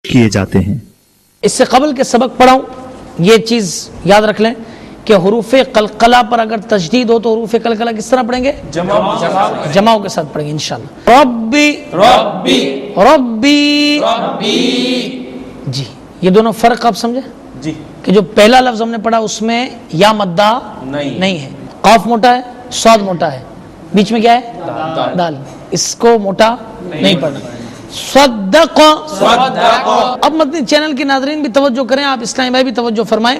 کیے جاتے ہیں۔ اس سے قبل کے سبق پڑھاؤں، یہ چیز یاد رکھ لیں کہ حروف قلقلہ پر اگر تشدید ہو تو حروف قلقلہ کس طرح پڑھیں گے؟ جمع کے ساتھ پڑھیں گے انشاءاللہ۔ ربی ربی ربی ربی، جی یہ دونوں فرق آپ سمجھے جی کہ جو پہلا لفظ ہم نے پڑھا اس میں یا مدہ نہیں ہے، قاف موٹا ہے، صاد موٹا ہے، بیچ میں کیا ہے؟ دال، اس کو موٹا نہیں پڑھنا۔ صدق، اب مدنی چینل کے ناظرین بھی توجہ کریں، آپ اسلامی بھائی بھی توجہ فرمائیں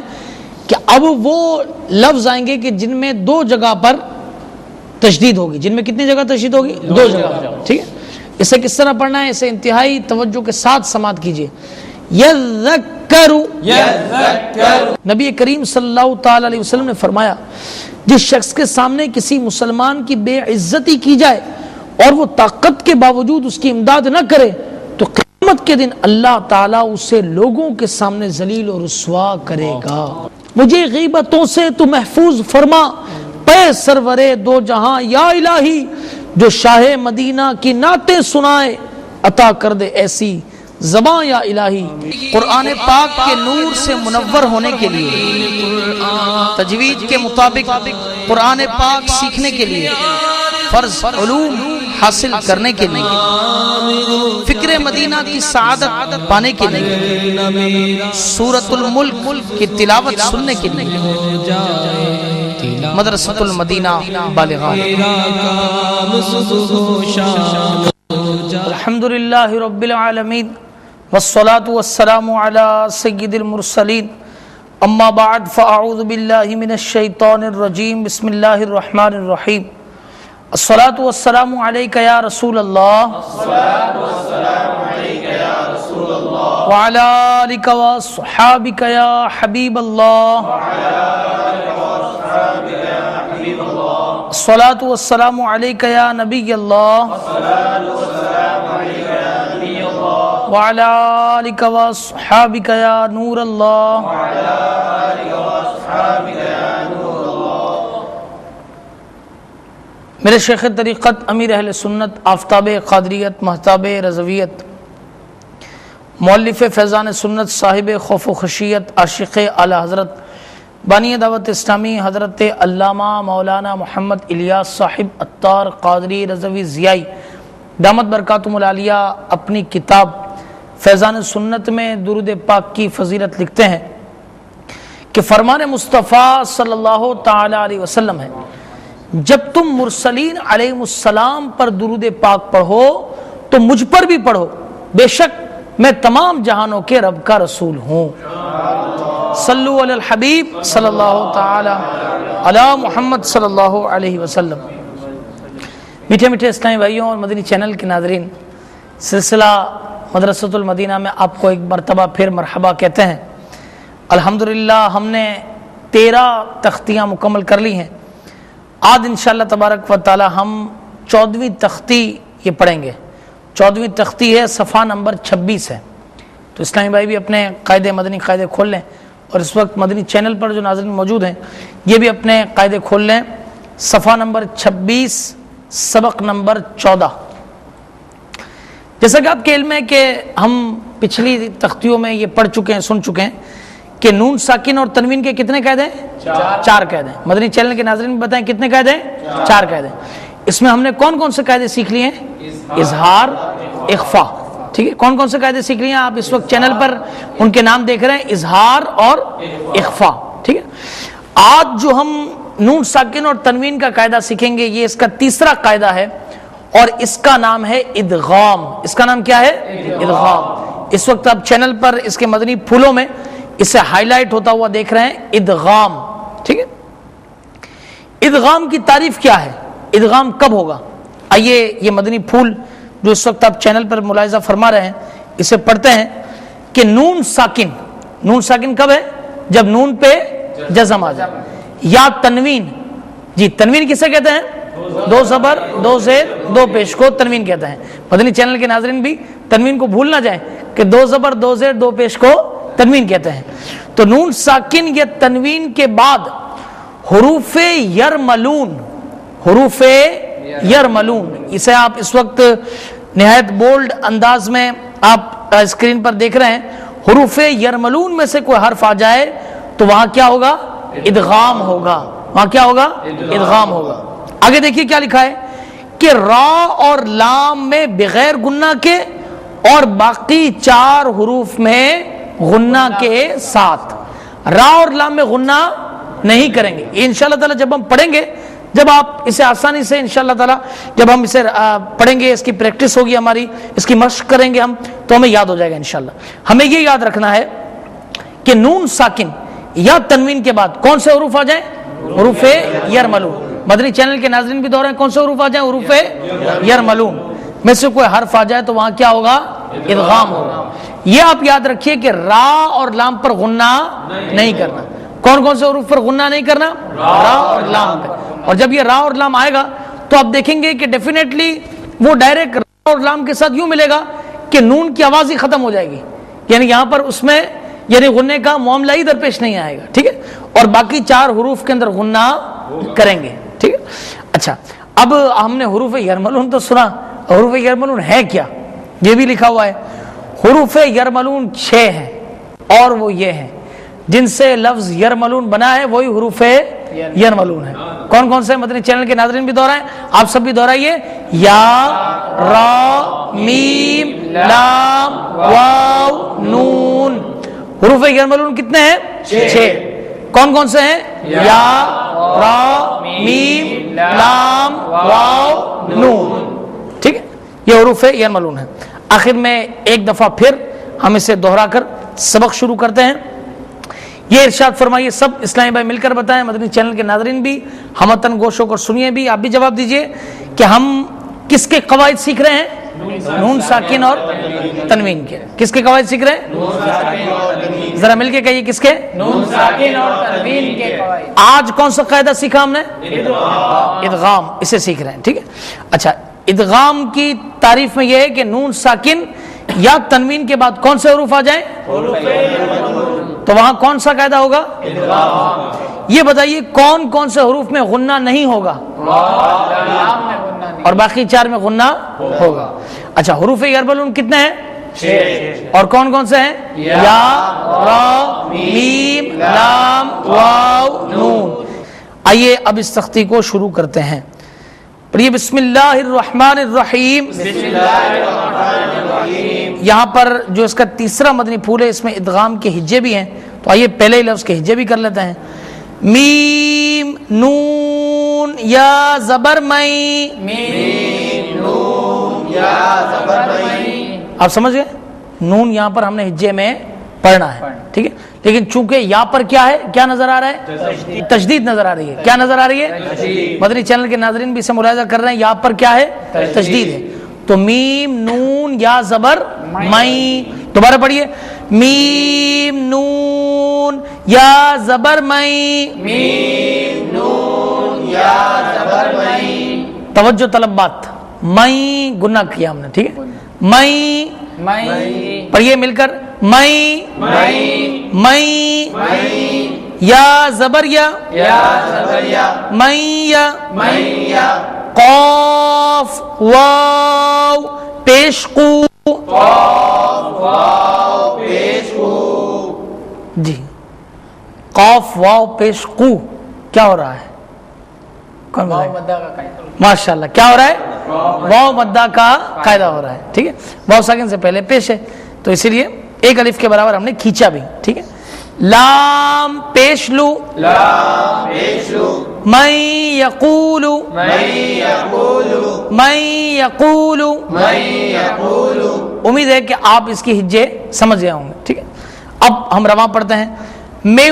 کہ اب وہ لفظ آئیں گے کہ جن میں دو جگہ پر تشدید ہوگی۔ جن میں کتنی جگہ تشدید ہوگی؟ دو جگہ، ٹھیک ہے؟ اسے کس طرح پڑھنا ہے؟ اسے انتہائی توجہ کے ساتھ سماعت کیجئے۔ یذکر، نبی کریم صلی اللہ تعالی علیہ وسلم نے فرمایا جس شخص کے سامنے کسی مسلمان کی بے عزتی کی جائے اور وہ طاقت کے باوجود اس کی امداد نہ کرے تو قیامت کے دن اللہ تعالیٰ اسے لوگوں کے سامنے ذلیل اور رسوا کرے گا۔ مجھے غیبتوں سے تو محفوظ فرما پے سرورے دو جہاں یا الہی، جو شاہ مدینہ کی نعتیں سنائے عطا کر دے ایسی زباں یا الہی۔ قرآن پاک کے نور سے منور ہونے کے لیے، تجوید کے مطابق قرآن پاک سیکھنے کے لیے، فرض علوم حاصل کرنے کے لیے، فکر مدینہ کی سعادت پانے کے لیے، سورۃ الملک کی تلاوت سننے کے لیے، مدرسۃ المدینہ بالغان۔ الحمدللہ رب العالمین والصلاة والسلام علی سید المرسلین، اما بعد فاعوذ باللہ من الشیطان الرجیم، بسم اللہ الرحمن الرحیم۔ الصلاة والسلام علیک یا رسول اللہ وعلی آلک وصحابک یا حبیب اللہ۔ الصلاة والسلام علیک یا نبی اللہ وعلی آلک وصحابک یا نور اللہ۔ میرے شیخ طریقت امیر اہل سنت آفتاب قادریت محتاب رضویت مؤلف فیضان سنت صاحب خوف و خشیت عاشق اعلی حضرت بانی دعوت اسلامی حضرت علامہ مولانا محمد الیاس صاحب عطار قادری رضوی ضیائی دامت برکاتہم العالیہ اپنی کتاب فیضان سنت میں درود پاک کی فضیلت لکھتے ہیں کہ فرمان مصطفیٰ صلی اللہ تعالی علیہ وسلم ہے، جب تم مرسلین علیہ السلام پر درود پاک پڑھو تو مجھ پر بھی پڑھو، بے شک میں تمام جہانوں کے رب کا رسول ہوں۔ صلو علی الحبیب صلی اللہ تعالی علی محمد صلی اللہ علیہ وسلم۔ میٹھے میٹھے اسلامی بھائیوں اور مدنی چینل کے ناظرین، سلسلہ مدرسۃ المدینہ میں آپ کو ایک مرتبہ پھر مرحبا کہتے ہیں۔ الحمدللہ ہم نے 13 تختیاں مکمل کر لی ہیں۔ آج انشاءاللہ تبارک و تعالی ہم 14ویں تختی یہ پڑھیں گے۔ 14ویں تختی ہے، صفحہ نمبر 26 ہے۔ تو اسلامی بھائی بھی اپنے قاعدے مدنی قاعدے کھول لیں، اور اس وقت مدنی چینل پر جو ناظرین موجود ہیں یہ بھی اپنے قاعدے کھول لیں۔ صفحہ نمبر 26 سبق نمبر 14۔ جیسا کہ آپ کے علم ہے کہ ہم پچھلی تختیوں میں یہ پڑھ چکے ہیں، سن چکے ہیں کہ نون ساکن اور تنوین کے کتنے قاعدے ہیں؟ 4 قاعدے ہیں۔ مدنی چینل کے ناظرین بتائیں کتنے قاعدے ہیں؟ 4 قاعدے ہیں۔ اس میں ہم نے کون کون سے قاعدے سیکھ لیے ہیں؟ اظہار، اخفا، ٹھیک ہے؟ کون کون سے قاعدے سیکھ لیے ہیں؟ آپ اس وقت چینل پر ان کے نام دیکھ رہے ہیں، اظہار اور اخفا، ٹھیک ہے؟ آج جو ہم نون ساکن اور تنوین کا قاعدہ سیکھیں گے یہ اس کا تیسرا قاعدہ ہے، اور اس کا نام ہے ادغام۔ اس کا نام کیا ہے؟ ادغام۔ اس وقت آپ چینل پر اس کے مدنی پھولوں میں اسے ہائی لائٹ ہوتا ہوا دیکھ رہے ہیں، ادغام، ٹھیک ہے؟ ادغام کی تعریف کیا ہے؟ ادغام کب ہوگا؟ آئیے یہ مدنی پھول جو اس وقت آپ چینل پر ملاحظہ فرما رہے ہیں اسے پڑھتے ہیں کہ نون ساکن، نون ساکن کب ہے؟ جب نون پہ جزم آ جائے۔ یا تنوین، جی تنوین کسے کہتے ہیں؟ 2 زبر 2 زیر 2 پیش کو تنوین کہتے ہیں۔ مدنی چینل کے ناظرین بھی تنوین کو بھول نہ جائیں کہ 2 زبر 2 زیر 2 پیش کو تنوین کہتے ہیں۔ تو نون ساکن یا تنوین کے بعد حروف یرملون، حروف یرملون، اسے آپ اس وقت نہایت بولڈ انداز میں آپ اسکرین پر دیکھ رہے ہیں حروف یرملون میں سے کوئی حرف آ جائے تو وہاں کیا ہوگا؟ ادغام ہوگا. وہاں کیا ہوگا؟ ادغام ہوگا. آگے دیکھیے کیا لکھا ہے کہ را اور لام میں بغیر غنہ کے اور باقی 4 حروف میں غنہ کے ساتھ. را اور لام میں غنہ نہیں کریں گے. انشاءاللہ تعالی جب ہم پڑھیں گے، جب آپ اسے آسانی سے انشاءاللہ تعالی جب ہم اسے پڑھیں گے، اس کی پریکٹس ہوگی ہماری، اس کی مشق کریں گے ہم، تو ہمیں یاد ہو جائے گا انشاءاللہ. ہمیں یہ یاد رکھنا ہے کہ نون ساکن یا تنوین کے بعد کون سے حروف آ جائیں؟ حروف یرملون. مدنی چینل کے ناظرین بھی دہرائیں کون سے حروف آ جائیں؟ حروف یرملون میں سے کوئی حرف آ جائے تو وہاں کیا ہوگا؟ ادغام ہوگا. یہ آپ یاد رکھیے کہ را اور لام پر غنہ نہیں کرنا. کون کون سے حروف پر غنہ نہیں کرنا؟ را اور لام پہ. اور جب یہ را اور لام آئے گا تو آپ دیکھیں گے کہ ڈیفینیٹلی وہ ڈائریکٹ را اور لام کے ساتھ یوں ملے گا کہ نون کی آواز ہی ختم ہو جائے گی. یعنی یہاں پر اس میں یعنی غنے کا معاملہ ہی درپیش نہیں آئے گا. ٹھیک ہے. اور باقی 4 حروف کے اندر غنہ کریں گے. ٹھیک ہے. اچھا اب ہم نے حروف یرملون تو سنا، حروف یرملون ہے کیا؟ یہ بھی لکھا ہوا ہے. حروف یرملون 6 ہیں اور وہ یہ ہیں جن سے لفظ یرملون بنا ہے، وہی حروف یرملون ہے. کون کون سے؟ مدنی چینل کے ناظرین بھی دہرائیں، آپ سب بھی دہرائیے. یا، را، میم، لام، واو، نون. حروف یرملون کتنے ہیں؟ 6. کون کون سے ہیں؟ یا، را، میم، لام، واو، نون. ٹھیک ہے. یہ حروف یرملون ہیں. آخر میں ایک دفعہ پھر ہم اسے دوہرا کر سبق شروع کرتے ہیں. یہ ارشاد فرمائیے، سب اسلامی بھائی مل کر بتائیں، مدنی چینل کے ناظرین بھی ہمتن گوش ہو کر سنیے بھی، آپ بھی جواب دیجئے کہ ہم کس کے قواعد سیکھ رہے ہیں؟ نون ساکن اور تنوین کے. کس کے قواعد سیکھ رہے ہیں؟ ذرا مل کے کہیے کس کے؟ نون ساکن اور تنوین کے قواعد. آج کون سا قاعدہ سیکھا ہم نے؟ ادغام. اسے سیکھ رہے ہیں. ٹھیک ہے. اچھا ادغام کی تعریف میں یہ ہے کہ نون ساکن یا تنوین کے بعد کون سے حروف آ جائیں؟ تو وہاں کون سا قاعدہ ہوگا؟ یہ بتائیے کون کون سے حروف میں غنہ نہیں ہوگا اور باقی 4 میں غنہ ہوگا؟ اچھا حروف یرملون کتنے ہیں؟ 6. اور کون کون سے ہیں؟ یا، را، میم، لام، واو، نون. آئیے اب اس تختی کو شروع کرتے ہیں. پڑھیے بسم اللہ الرحمن الرحیم. یہاں پر جو اس کا تیسرا مدنی پھول ہے اس میں ادغام کے ہجے بھی ہیں، تو آئیے پہلے ہی لفظ کے ہجے بھی کر لیتے ہیں. میم، نون، یا زبر مئی. میم، نون، یا زبر مئی. آپ سمجھ گئے؟ نون یہاں پر ہم نے ہجے میں پڑھنا ہے. ٹھیک ہے. لیکن چونکہ یہاں پر کیا ہے؟ کیا نظر آ رہا ہے؟ تشدید نظر آ رہی ہے. کیا نظر آ رہی ہے؟ مدنی چینل کے ناظرین بھی اسے ملاحظہ کر رہے ہیں، یہاں پر کیا ہے؟ تشدید ہے. تو میم، نون، یا زبر مئی. دوبارہ پڑھیے. میم، نون، یا زبر مئی. میم، نون، یا زبر مئی. توجہ طلب بات. مئی گنہ کیا ہم نے. ٹھیک ہے. مئی. مئی. پڑھیے مل کر. مئی، مئی، مئی، مئی. یا زبر یا، یا زبر یا، مئی یا. مئی یا. قاف واو پیش قو. قاف واو پیش قو. جی قاف واو پیش قو کیا ہو رہا ہے؟ کون واو بتائے؟ مدہ کا قاعدہ. ماشاءاللہ کیا ہو رہا ہے؟ واو مدہ کا قاعدہ ہو رہا ہے. ٹھیک ہے. واو ساکن سے پہلے پیش ہے تو اسی لیے ایک الف کے برابر ہم نے کھینچا بھی. ٹھیک ہے. لام پیش لو. لام پیش لو. من یقول. من یقول. من یقول. من یقول. امید ہے کہ آپ اس کی ہجے سمجھ گئے ہوں گے. ٹھیک ہے. اب ہم رواں پڑھتے ہیں. من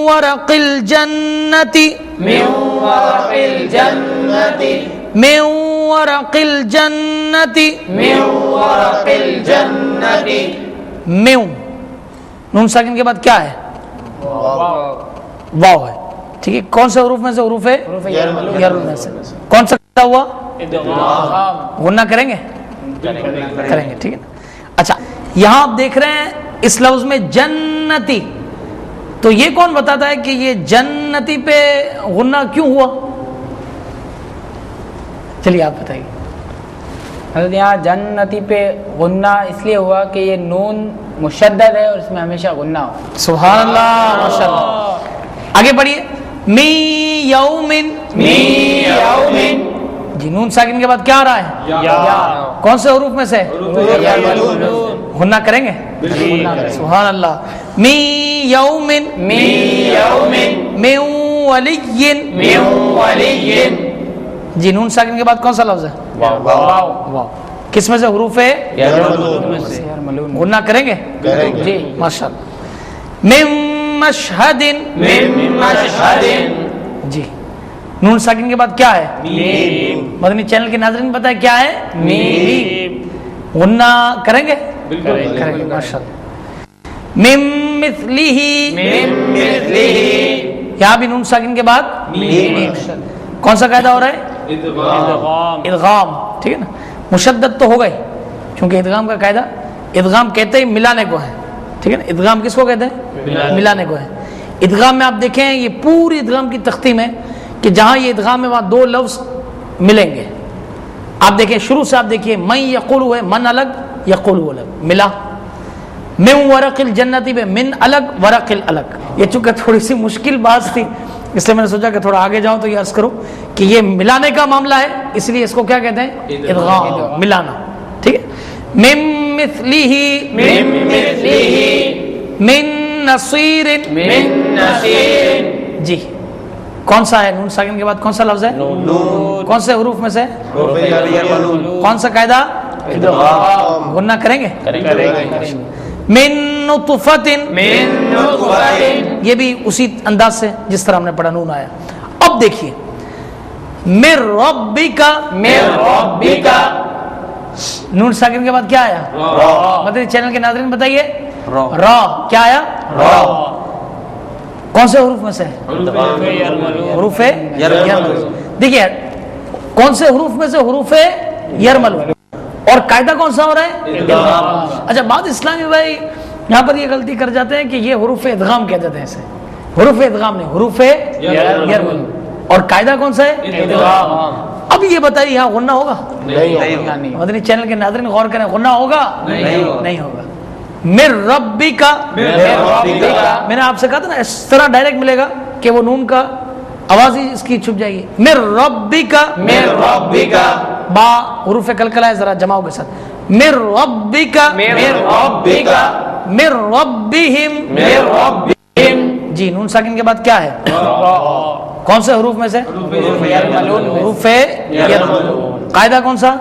ورق الجنت. من ورق الجنت. من ورق الجنت. من ورق الجنت. میو نون ساکن کے بعد کیا ہے؟ واو ہے. ٹھیک ہے. کون سے حروف میں سے؟ حروف ہے یرملون میں سے. کون سا قاعدہ ہوا؟ غنہ کریں گے؟ کریں گے. ٹھیک ہے. اچھا یہاں آپ دیکھ رہے ہیں اس لفظ میں جنتی، تو یہ کون بتاتا ہے کہ یہ جنتی پہ غنہ کیوں ہوا؟ چلیے آپ بتائیے. حضرت یہاں جنتی پہ غنہ اس لیے ہوا کہ یہ نون مشدد ہے اور اس میں ہمیشہ غنہ ہو. سبحان اللہ ماشاءاللہ. آگے پڑھیے. می یومن. می یومن. جی نون ساکن کے بعد کیا آ رہا ہے؟ یا. کون سے حروف میں سے؟ غنہ کریں گے؟ سبحان اللہ. می یومن. می یومن. من ولی. من ولی. جی نون ساکن کے بعد کون سا لفظ ہے؟ واو. کس میں سے حروف ہے؟ غنہ کریں گے؟ جی ماشاءاللہ. من مشہد. من مشہد. جی نون ساکن کے بعد کیا ہے؟ میم. مدنی چینل کے ناظرین پتہ ہے کیا ہے؟ میم. غنہ کریں گے؟ کریں گے ماشاءاللہ. من مثلہ. من مثلہ. یہاں بھی نون ساکن کے بعد میم. کون سا قاعدہ ہو رہا ہے؟ ادغام. ادغام. ٹھیک ہے نا. مشدد تو ہو گئی کیونکہ ادغام کا قاعدہ ادغام کہتے ہی ملانے کو ہے. ٹھیک ہے نا. ادغام کس کو کہتے ہیں؟ ملانے کو ہے. ادغام میں آپ دیکھیں یہ پوری ادغام کی تختیم ہے کہ جہاں یہ ادغام ہے وہاں دو لفظ ملیں گے. آپ دیکھیں شروع سے آپ دیکھیے من یقول ہے من الگ یقول الگ ملا. من ورق الجنتی پہ من الگ ورق الگ. یہ چونکہ تھوڑی سی مشکل بات تھی اس لیے میں نے سوچا کہ تھوڑا آگے جاؤں تو یہ عرض کروں کہ یہ ملانے کا معاملہ ہے اس لیے اس کو کیا کہتے ہیں؟ ادغام. ملانا. ٹھیک ہے. من مثلہ. من مثلہ. من نصیر. من نصیر. جی کون سا ہے نون ساکن کے بعد کون سا لفظ ہے؟ نون. کون سے حروف میں سے؟ حروف یرملون. کون سا قاعدہ؟ ادغام. غنہ کریں گے؟ کریں گے. من نطفۃ. من نطفۃ. یہ بھی اسی انداز سے جس طرح ہم نے پڑھا نون آیا. اب دیکھیے من ربک. من ربک. نون ساکن کے بعد کیا آیا؟ را. مدنی چینل کے ناظرین بتائیے. را. کیا آیا؟ را. کون سے حروف میں سے؟ حروف یرملون. دیکھیے کون سے حروف میں سے؟ حروف یرملون. اور قاعدہ کون سا ہو رہا ہے؟ ادغام. اچھا بعض اسلامی بھائی یہاں پر یہ غلطی کر جاتے ہیں کہ یہ حروف ادغام کہہ جاتے ہیں اسے. حروف ادغام نہیں حروف یرملون. اور قاعدہ کون سا ہے؟ ادغام. اب یہ بتائیے یہاں غنہ ہوگا؟ نہیں. مدنی چینل کے ناظرین غور کریں غنہ ہوگا؟ نہیں ہوگا. من ربک. من ربک. میں نے آپ سے کہا تھا نا اس طرح ڈائریکٹ ملے گا کہ وہ نون کا آواز ہی اس کی چھپ جائے گی. من ربک. من ربک. با حروف کلکلہ ہے ذرا جماؤ کے ساتھ. من ربک. من ربک. من ربہم. من ربہم. جی نون ساکن کے بعد کیا ہے؟ کون سے حروف میں سے؟ حروف یرملون. قاعدہ کون سا؟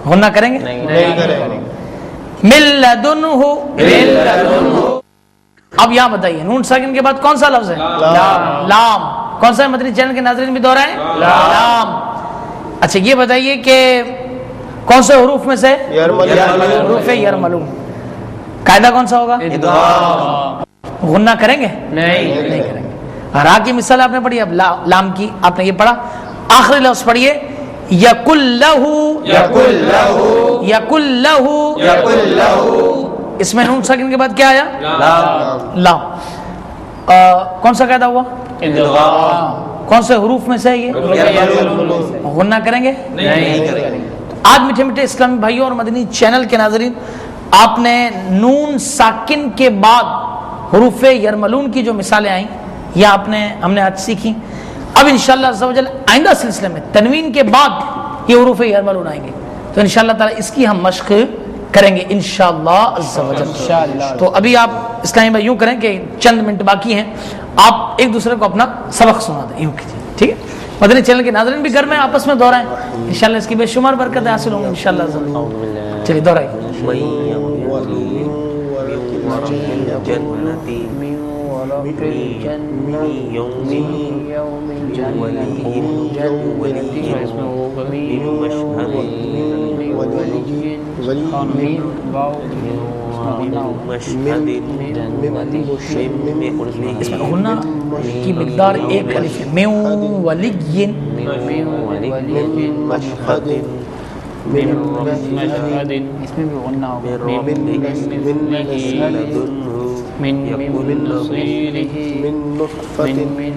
غنہ کریں گے؟ نہیں کریں گے. من لدنہ. من لدنہ. اب یہاں بتائیے نون ساکن کے بعد کون سا لفظ ہے؟ لام. کون سا ہے؟ مدنی چینل کے ناظرین بھی دہرائیں. لام. اچھا یہ بتائیے کہ کون سے حروف میں سے؟ حروف یرملون. قاعدہ کون سا ہوگا؟ غنہ کریں گے؟ نہیں کریں گے. را کی مثال آپ نے پڑھی. اب لام کی آپ نے یہ پڑھا. آخری لفظ پڑھیے یقل لہ. یقل لہ. یقل لہ. یقل لہ. اس میں نون ساکن کے بعد کیا آیا؟ لام. کون سا قاعدہ ہوا؟ ادغام. کون سے حروف میں سے یہ؟ غنہ کریں گے؟ نہیں کریں گے. آج میٹھے میٹھے اسلامی بھائیوں اور مدنی چینل کے ناظرین آپ نے نون ساکن کے بعد حروف یرملون کی جو مثالیں آئیں یہ ہم نے آج سیکھی. اب انشاءاللہ عز و جل آئندہ سلسلے میں تنوین کے بعد یہ حروف یرملون آئیں گے تو انشاءاللہ تعالی اس کی ہم مشق کریں گے انشاءاللہ عز و جل. تو ابھی آپ اسلامی بھائی یوں کریں کہ چند منٹ باقی ہیں آپ ایک دوسرے کو اپنا سبق سنا دیں. یوں کیجیے ٹھیک ہے. مدنی چینل کے ناظرین بھی گھر میں آپس میں دہرائیں انشاءاللہ اس کی بے شمار برکتیں حاصل ہوں گی انشاءاللہ. چلیے دہرائیے. اس میں غنہ کی مقدار ایک الف ہے. من ولی. اس میں بھی غنہ ہوگا. من نصيره من نطفة من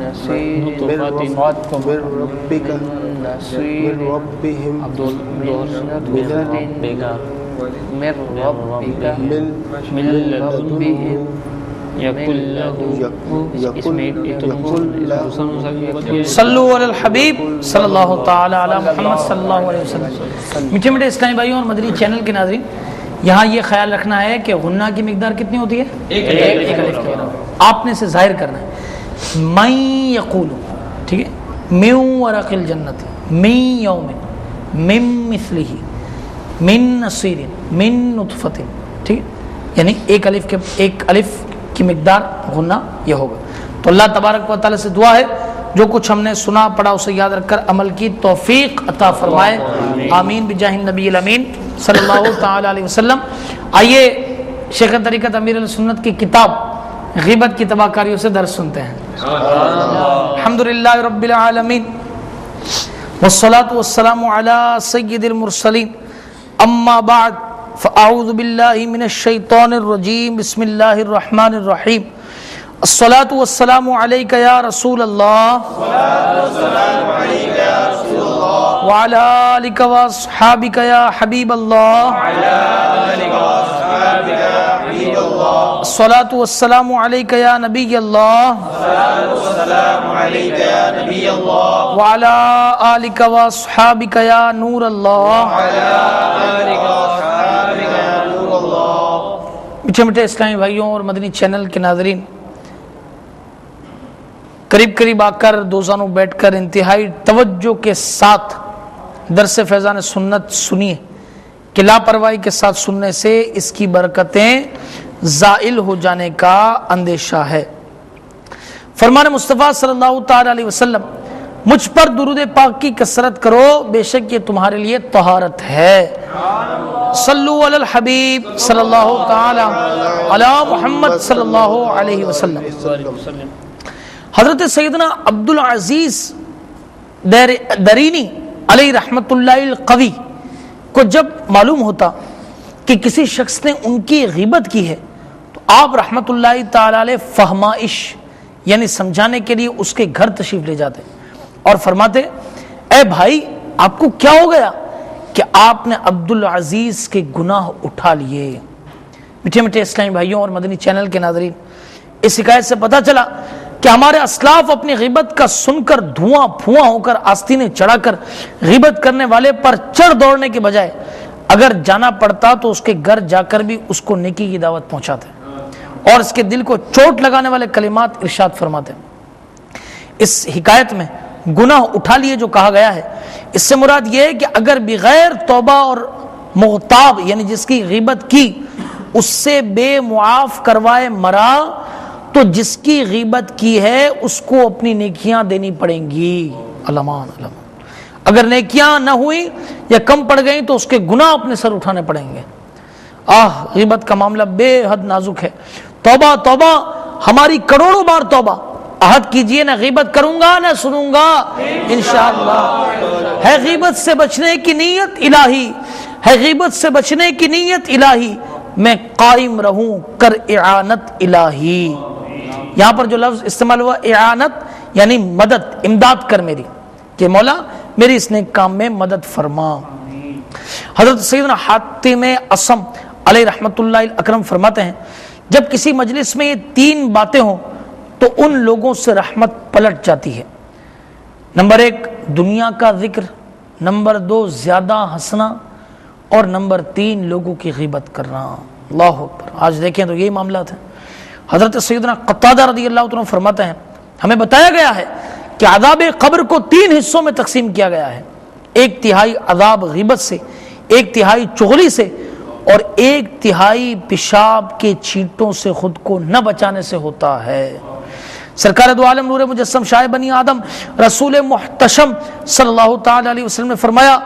نصير من ربك نصير من ربهم من ربك من ربهم صلو علی الحبیب صلی اللہ تعالی علی محمد صلی اللہ علیہ وسلم۔ میٹھے میٹھے اسلامی بھائیوں اور مدنی چینل کے ناظرین، یہاں یہ خیال رکھنا ہے کہ غنہ کی مقدار کتنی ہوتی ہے؟ ایک الف کی۔ آپ نے اسے ظاہر کرنا ہے، من یقول، ٹھیک ہے، من ورق الجنت، من یوم، من مثلہ، من نصیر، من نطفت، ٹھیک ہے، یعنی ایک الف کی مقدار غنہ یہ ہوگا۔ تو اللہ تبارک و تعالی سے دعا ہے جو کچھ ہم نے سنا پڑھا اسے یاد رکھ کر عمل کی توفیق عطا فرمائے، آمین بجاہ النبی الامین صلی اللہ تعالی علیہ وسلم۔ آئیے شیخ طریقت امیر السنت کی کتاب غیبت کی تباہ کاریوں سے درس سنتے ہیں۔ الحمدللہ رب العالمین والصلاة والسلام علی سید المرسلین، اما بعد فاعوذ باللہ من الشیطان الرجیم، بسم اللہ الرحمن الرحیم، الصلاة والسلام علیک یا رسول اللہ وعلی آلک واصحابک یا حبیب اللہ، الصلاة والسلام علیک یا نبی اللہ وعلی آلک واصحابک یا نور اللہ۔ میٹھے میٹھے اسلامی بھائیوں اور مدنی چینل کے ناظرین، قریب قریب آ کر دوزانوں بیٹھ کر انتہائی توجہ کے ساتھ درس فیضان سنت سنیے کہ لاپرواہی کے ساتھ سننے سے اس کی برکتیں زائل ہو جانے کا اندیشہ ہے۔ فرمان مصطفیٰ صلی اللہ تعالی علیہ وسلم، مجھ پر درود پاک کی کثرت کرو، بے شک یہ تمہارے لیے طہارت ہے۔ صلو علی الحبیب صلی اللہ تعالی علی محمد صلی اللہ علیہ وسلم۔ حضرت سیدنا عبدالعزیز درینی علیہ رحمت اللہ القوی کو جب معلوم ہوتا کہ کسی شخص نے ان کی غیبت کی ہے تو آپ رحمت اللہ تعالی علیہ فہمائش یعنی سمجھانے کے لیے اس کے گھر تشریف لے جاتے اور فرماتے، اے بھائی آپ کو کیا ہو گیا کہ آپ نے عبدالعزیز کے گناہ اٹھا لیے۔ میٹھے میٹھے اسلامی بھائیوں اور مدنی چینل کے ناظرین، اس حکایت سے پتہ چلا کہ ہمارے اسلاف اپنی غیبت کا سن کر دھواں پھواں ہو کر آستینیں چڑھا کر غیبت کرنے والے پر چڑھ دوڑنے کے بجائے اگر جانا پڑتا تو اس کے گھر جا کر بھی اس کو نیکی کی دعوت پہنچاتے اور اس کے دل کو چوٹ لگانے والے کلمات ارشاد فرماتے۔ اس حکایت میں گناہ اٹھا لیے جو کہا گیا ہے، اس سے مراد یہ ہے کہ اگر بغیر توبہ اور مغتاب یعنی جس کی غیبت کی اس سے بے معاف کروائے مرا تو جس کی غیبت کی ہے اس کو اپنی نیکیاں دینی پڑیں گی۔ علمان علمان، اگر نیکیاں نہ ہوئی یا کم پڑ گئیں تو اس کے گناہ اپنے سر اٹھانے پڑیں گے۔ غیبت کا معاملہ بے حد نازک ہے۔ توبہ توبہ، ہماری کروڑوں بار توبہ، عہد کیجئے نہ غیبت کروں گا نہ سنوں گا انشاءاللہ۔ ہے غیبت سے بچنے کی نیت الہی، ہے غیبت سے بچنے کی نیت الہی، میں قائم رہوں کر اعانت الہی۔ یہاں پر جو لفظ استعمال ہوا اعانت یعنی مدد، امداد کر میری، کہ مولا میری اس نیک کام میں مدد فرما۔ حضرت سیدنا حاتم اصم علیہ رحمت اللہ اکرم فرماتے ہیں، جب کسی مجلس میں یہ تین باتیں ہوں تو ان لوگوں سے رحمت پلٹ جاتی ہے۔ نمبر 1 دنیا کا ذکر، نمبر 2 زیادہ ہنسنا، اور نمبر 3 لوگوں کی غیبت کرنا۔ اللہ اکبر، آج دیکھیں تو یہی معاملات ہیں۔ حضرت سیدنا قتادہ رضی اللہ عنہ فرماتے ہیں، ہمیں بتایا گیا ہے کہ عذاب قبر کو 3 حصوں میں تقسیم کیا گیا ہے، 1/3 عذاب غیبت سے، 1/3 چغلی سے، اور 1/3 پیشاب کے چھینٹوں سے خود کو نہ بچانے سے ہوتا ہے۔ سرکار دو عالم نور مجسم شاہ بنی آدم رسول محتشم صلی اللہ تعالی علیہ وسلم نے فرمایا،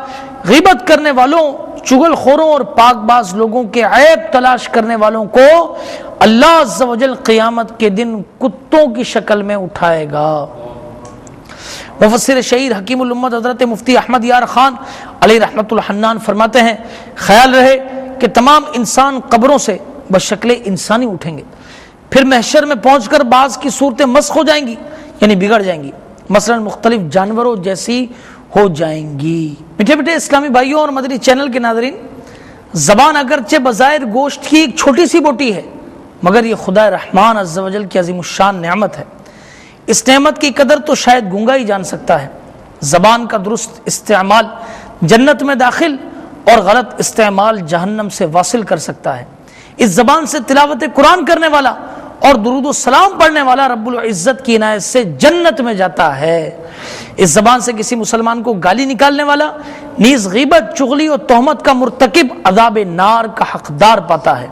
غیبت کرنے والوں، چغل خوروں اور پاک باز لوگوں کے عیب تلاش کرنے والوں کو اللہ عز و جل قیامت کے دن کتوں کی شکل میں اٹھائے گا۔ مفسر شہید حکیم الامت حضرت مفتی احمد یار خان علیہ رحمت الحنان فرماتے ہیں، خیال رہے کہ تمام انسان قبروں سے بشکل انسانی اٹھیں گے، پھر محشر میں پہنچ کر بعض کی صورتیں مسخ ہو جائیں گی، یعنی بگڑ جائیں گی، مثلا مختلف جانوروں جیسی ہو جائیں گی۔ میٹھے میٹھے اسلامی بھائیوں اور مدنی چینل کے ناظرین، زبان اگرچہ بظاہر گوشت کی ایک چھوٹی سی بوٹی ہے، مگر یہ خدا رحمان عز و جل کی عظیم الشان نعمت ہے۔ اس نعمت کی قدر تو شاید گونگا ہی جان سکتا ہے۔ زبان کا درست استعمال جنت میں داخل اور غلط استعمال جہنم سے واصل کر سکتا ہے۔ اس زبان سے تلاوت قرآن کرنے والا اور درود و سلام پڑھنے والا رب العزت کی عنایت سے جنت میں جاتا ہے۔ اس زبان سے کسی مسلمان کو گالی نکالنے والا نیز غیبت، چغلی اور تہمت کا مرتکب عذاب نار کا حقدار پاتا ہے۔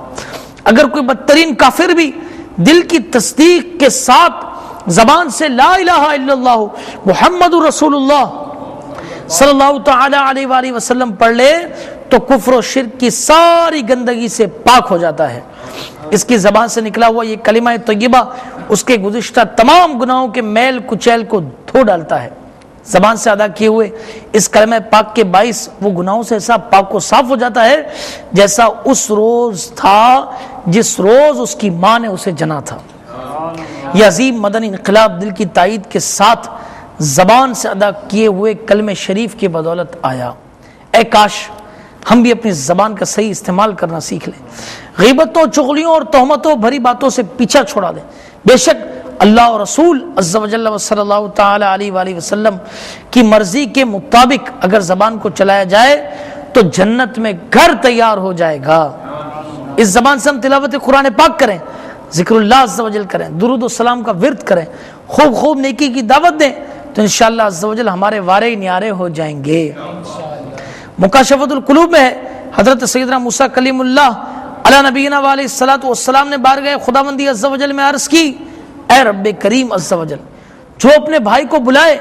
اگر کوئی بدترین کافر بھی دل کی تصدیق کے ساتھ زبان سے لا الہ الا اللہ محمد رسول اللہ صلی اللہ تعالی علیہ وآلہ وسلم پڑھ لے تو کفر و شرک کی ساری گندگی سے پاک ہو جاتا ہے۔ اس کی زبان سے نکلا ہوا یہ کلمہ طیبہ اس کے گزشتہ تمام گناہوں کے میل کچیل کو دھو ڈالتا ہے۔ زبان سے ادا کیے ہوئے اس کلمہ پاک کے باعث وہ گناہوں سے ایسا پاک و صاف ہو جاتا ہے جیسا اس روز تھا جس روز اس کی ماں نے اسے جنا تھا۔ یہ عظیم مدنی انقلاب دل کی تائید کے ساتھ زبان سے ادا کیے ہوئے کلمہ شریف کی بدولت آیا۔ اے کاش ہم بھی اپنی زبان کا صحیح استعمال کرنا سیکھ لیں، غیبتوں، چغلیوں اور تہمتوں بھری باتوں سے پیچھا چھوڑا دیں۔ بے شک اللہ اور رسول عز و جل و صلی اللہ تعالی علیہ وآلہ وسلم کی مرضی کے مطابق اگر زبان کو چلایا جائے تو جنت میں گھر تیار ہو جائے گا۔ اس زبان سے ہم تلاوت قرآن پاک کریں، ذکر اللہ عز و جل کریں، درود و سلام کا ورد کریں، خوب خوب نیکی کی دعوت دیں تو انشاءاللہ عز و جل ہمارے وارے نیارے ہو جائیں گے۔ مکاشفۃ القلوب میں ہے، حضرت سیدنا موسیٰ کلیم اللہ علی نبینا علیہ الصلوۃ والسلام نے بارگاہ خداوندی عز و جل میں عرض کی، اے رب کریم عز و جل، جو اپنے بھائی کو بلائے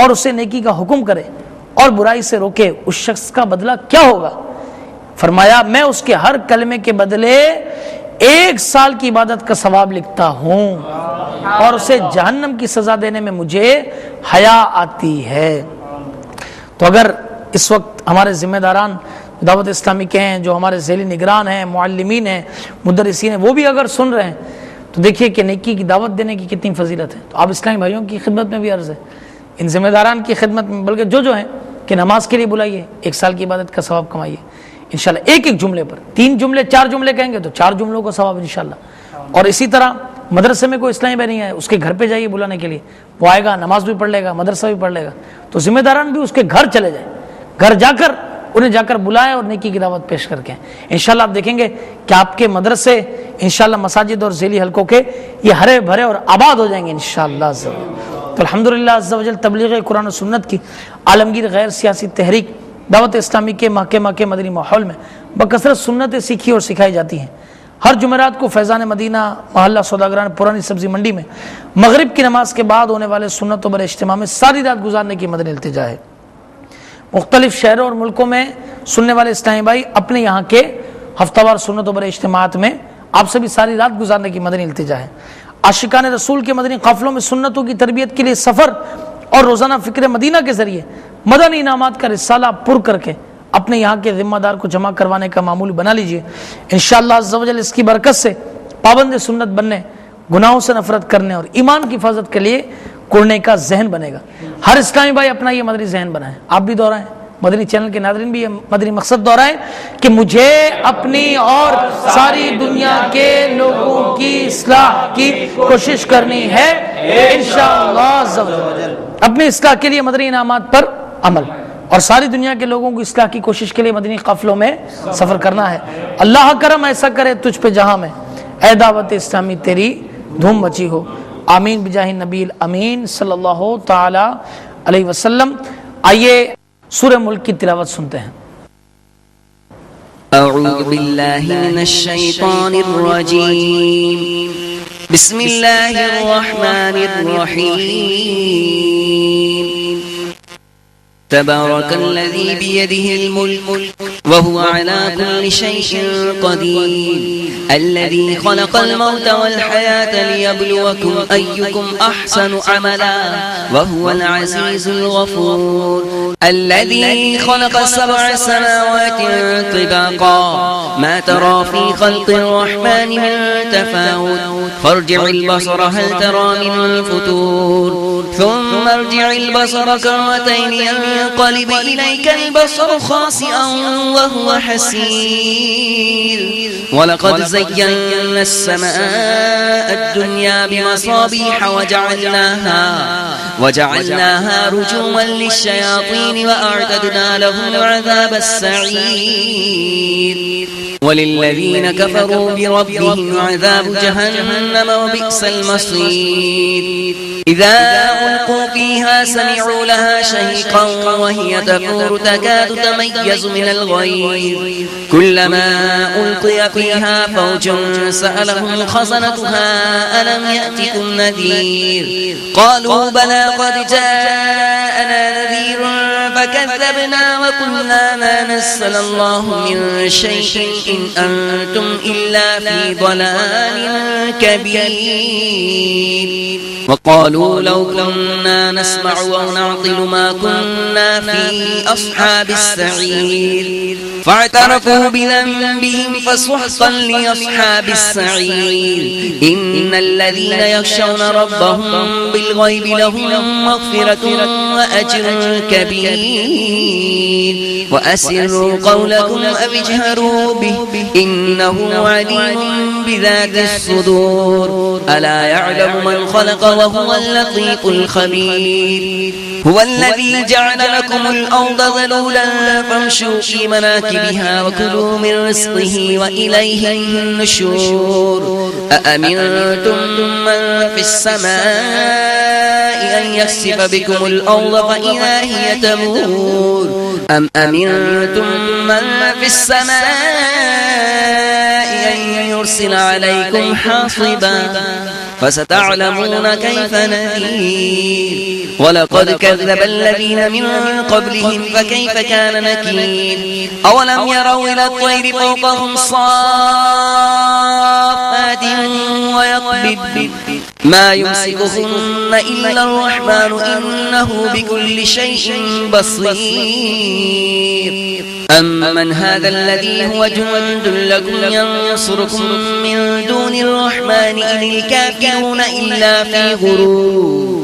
اور اسے نیکی کا حکم کرے اور برائی سے روکے، اس شخص کا بدلہ کیا ہوگا؟ فرمایا میں اس کے ہر کلمے کے بدلے 1 سال کی عبادت کا ثواب لکھتا ہوں اور اسے جہنم کی سزا دینے میں مجھے حیا آتی ہے۔ تو اگر اس وقت ہمارے ذمہ داران دعوت اسلامی کے ہیں، جو ہمارے ذیلی نگران ہیں، معلمین ہیں، مدرسین ہیں، وہ بھی اگر سن رہے ہیں تو دیکھیے کہ نیکی کی دعوت دینے کی کتنی فضیلت ہے۔ تو آپ اسلامی بھائیوں کی خدمت میں بھی عرض ہے، ان ذمہ داران کی خدمت میں، بلکہ جو ہیں کہ نماز کے لیے بلائیے، 1 سال کی عبادت کا ثواب کمائیے انشاءاللہ، ایک جملے پر 3 جملے 4 جملے کہیں گے تو 4 جملوں کا ثواب انشاءاللہ۔ اور اسی طرح مدرسے میں کوئی اسلامی بھائی نہیں ہے، اس کے گھر پہ جائیے بلانے کے لیے، وہ آئے گا، نماز بھی پڑھ لے گا، مدرسہ بھی پڑھ لے گا، تو ذمہ داران بھی اس کے گھر چلے جائیں، گھر جا کر انہیں جا کر بلائیں اور نیکی کی دعوت پیش کر کے انشاءاللہ آپ دیکھیں گے کہ آپ کے مدرسے انشاءاللہ مساجد اور ذیلی حلقوں کے یہ ہرے بھرے اور آباد ہو جائیں گے انشاءاللہ عز و جل۔ تو الحمدللہ عز و جل تبلیغ قرآن و سنت کی عالمگیر غیر سیاسی تحریک دعوت اسلامی کے محکمہ کے مدنی ماحول میں بکثرت سنتیں سیکھی اور سکھائی جاتی ہیں۔ ہر جمعرات کو فیضان مدینہ محلہ سوداگران پرانی سبزی منڈی میں مغرب کی نماز کے بعد ہونے والے سنتوں بر اجتماع میں ساری رات گزارنے کی مدنی التجا ہے۔ مختلف شہروں اور ملکوں میں سننے والے اسلامی بھائی اپنے یہاں کے ہفتہ وار سنتوں بر اجتماعات میں آپ سے بھی ساری رات گزارنے کی مدنی التجا ہے۔ عاشقان رسول کے مدنی قافلوں میں سنتوں کی تربیت کے لیے سفر اور روزانہ فکر مدینہ کے ذریعے مدنی انعامات کا رسالہ پر کر کے اپنے یہاں کے ذمہ دار کو جمع کروانے کا معمول بنا لیجئے۔ انشاءاللہ عز و جل اس کی برکت سے پابند سنت بننے، گناہوں سے نفرت کرنے اور ایمان کی حفاظت کے لیے کرنے کا ذہن بنے گا۔ ہر اسلامی بھائی اپنا یہ مدنی ذہن بنائیں، آپ بھی دہرائیں، مدنی چینل کے ناظرین بھی یہ مدنی مقصد دہرائیں کہ مجھے اپنی اور ساری دنیا کے لوگوں کی اصلاح کی کوشش کرنی ہے انشاءاللہ عز و جل۔ اپنی اصلاح کے لیے مدنی انعامات پر عمل اور ساری دنیا کے لوگوں کی اصلاح کی کوشش کے لیے مدنی قافلوں میں سفر کرنا ہے۔ اللہ کرم ایسا کرے تجھ پہ جہاں میں، اے دعوت اسلامی تیری دھوم مچی ہو، آمین بجاہ نبی الامین صلی اللہ تعالی علیہ وسلم۔ آئیے سورہ ملک کی تلاوت سنتے ہیں۔ اعوذ باللہ من الشیطان الرجیم، بسم اللہ الرحمن الرحیم، تبارك الذي بيده الملك وهو على كل شيء قدير الذي خلق الموت والحياة ليبلوكم أيكم أحسن عملا وهو العزيز الغفور الذي خلق 7 سماوات طباقا ما ترى في خلق الرحمن من تفاوت فارجع البصر هل ترى من فتور ثم ارجع البصر كرتين ينقلب إليك البصر خاسئا وهو حسير ولقد زينا السماء الدنيا بمصابيح وجعلناها رجوما للشياطين وأعتدنا لهم عذاب السعير وللذين كفروا بربهم عذاب جهنم وبئس المصير إذا ألقوا فيها سمعوا لها شهيقا وهي تفور تكاد تميز من الغيظ كلما ألقي فيها فوج سألهم خزنتها ألم يأتكم نذير قالوا بلى قد جاءنا نذير فكذبنا وقلنا ما نزل الله من شيء إن أنتم إلا في ضلال كبير وقالوا لو كنا نسمع أو نعقل ما كنا في أصحاب السعير فاعترفوا بذنبهم فسحقا لأصحاب السعير إن الذين يخشون ربهم بالغيب لهم مغفرة وأجر كبير وأسروا قولكم أو اجهروا به إنه عليم بذات الصدور ألا يعلم من خلق وهو اللطيف الخبير هو الذي جعل لكم الأرض ذلولا فامشوا في مناكبها وكلوا من رزقه وإليه النشور أأمنتم من في السماء أن يخسف بكم الأرض فإذا هي تمور أم أمنتم من في السماء أن يرسل عليكم حاصبا فستعلمون كيف نذير ولقد كذب الذين من قبلهم فكيف كان نكير أولم يروا إلى الطير فوقهم صافات ويقبض ما يمسكهن إلا الرحمن إنه بكل شيء بصير أمن هذا الذي هو جند لكم ينصركم من دون الرحمن إن الكافرون إلا في غرور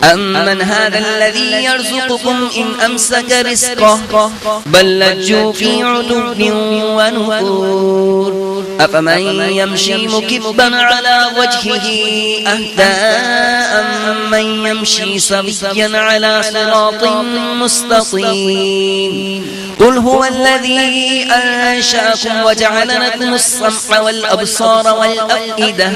أمن هذا الذي يرزقكم إن أمسك رزقه بل لجوا في عتب ونفور أفمن يمشي مكبا على وجهه أهدى أمن يمشي سويا على صراط مستقيم قل هو الذي أنشأكم وجعل لكم السمع والأبصار والأفئدة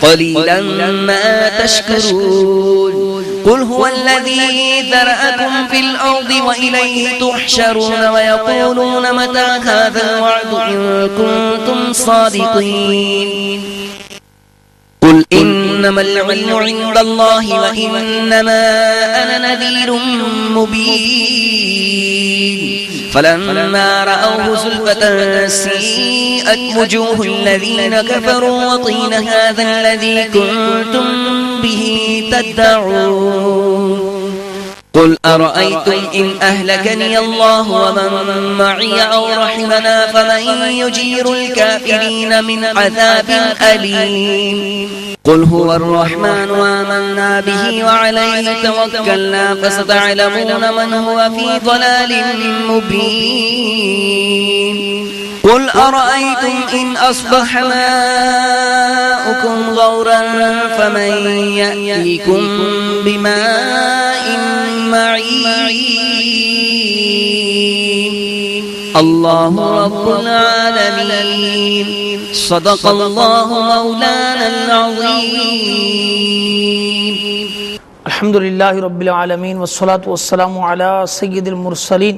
قليلا ما تشكرون قل هو الذي ذرأكم في الأرض وإليه تحشرون ويقولون متى هذا الوعد إن كنتم صادقين قل إنما العلم عند الله وإنما أنا نذير مبين فلما رأوه زلفة سيئت وجوه الذين كفروا وقيل هذا الذي كنتم به تدعون قل أرأيتم إن أهلكني الله ومن معي أو رحمنا فمن يجير الكافرين من عذاب أليم قل هو الرحمن وآمنا به وعليه توكلنا فستعلمون من هو في ضلال مبين قل أرأيتم إن أصبح ماؤكم غورا فمن يأتيكم بماء معين الله رب العالمين صدق الله مولانا العظيم الحمد لله رب العالمين والصلاة والسلام على سيد المرسلين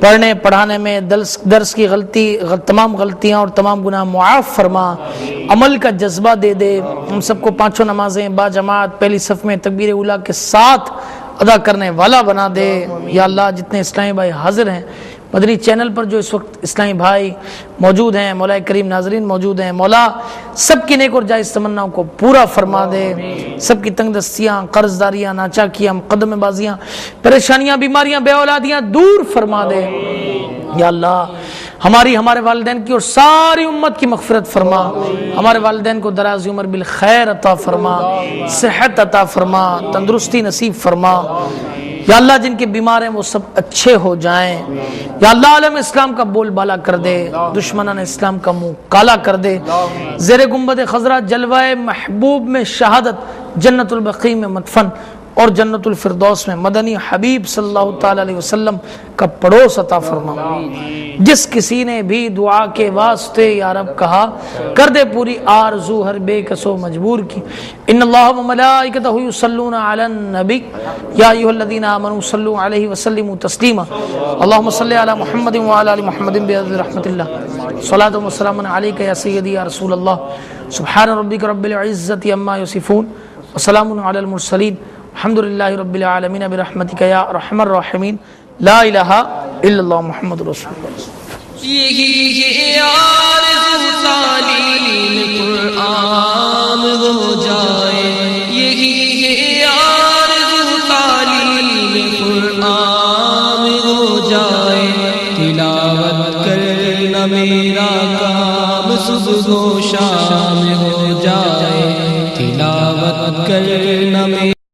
پڑھنے پڑھانے میں درس کی تمام غلطیاں اور تمام گناہ معاف فرما، عمل کا جذبہ دے دے، ہم سب کو پانچوں نمازیں با جماعت پہلی صف میں تکبیر اولیٰ کے ساتھ ادا کرنے والا بنا دے۔ یا اللہ جتنے اسلامی بھائی حاضر ہیں، مدنی چینل پر جو اس وقت اسلامی بھائی موجود ہیں، مولا کریم ناظرین موجود ہیں، مولا سب کی نیک اور جائز تمناؤں کو پورا فرما دے، سب کی تنگ دستیاں، قرض داریاں، ناچاکیاں، مقدمے بازیاں، پریشانیاں، بیماریاں، بے اولادیاں دور فرما دے۔ یا اللہ ہمارے والدین کی اور ساری امت کی مغفرت فرما، ہمارے والدین کو دراز عمر بالخیر عطا فرما، صحت عطا فرما، تندرستی نصیب فرما۔ یا اللہ جن کے بیمار ہیں وہ سب اچھے ہو جائیں۔ یا اللہ عالم اسلام کا بول بالا کر دے، دشمنان اسلام کا منہ کالا کر دے، زیر گنبد خضرا جلوہ محبوب میں شہادت، جنت البقیع میں مدفن اور جنت الفردوس میں مدنی حبیب صلی اللہ تعالی علیہ وسلم کا پڑوس عطا فرما۔ جس کسی نے بھی دعا کے واسطے یا رب کہا، کر دے پوری آرزو ہر بے کس و مجبور کی۔ ان اللہ و ملائکتہ یصلون علی النبی یا ایھا الذین آمنوا صلوا علیہ وسلموا تسلیما اللهم صل علی محمد وعلی آل محمد بعدد رحمت اللہ صلاۃ و سلام علیک یا سیدی یا رسول اللہ سبحان ربک رب العزۃ عما یصفون وسلام علی المرسلین الحمد للہ رب العالمین برحمتک یا ارحم الراحمین لا الہ الا اللہ محمد رسول اللہ۔ یہی ہے آرزو تعلیم قرآن ہو جائے، یہی ہے آرزو تعلیم قرآن ہو جائے، تلاوت کرنا میرا کام صبح و شام ہو جائے، تلاوت کرنا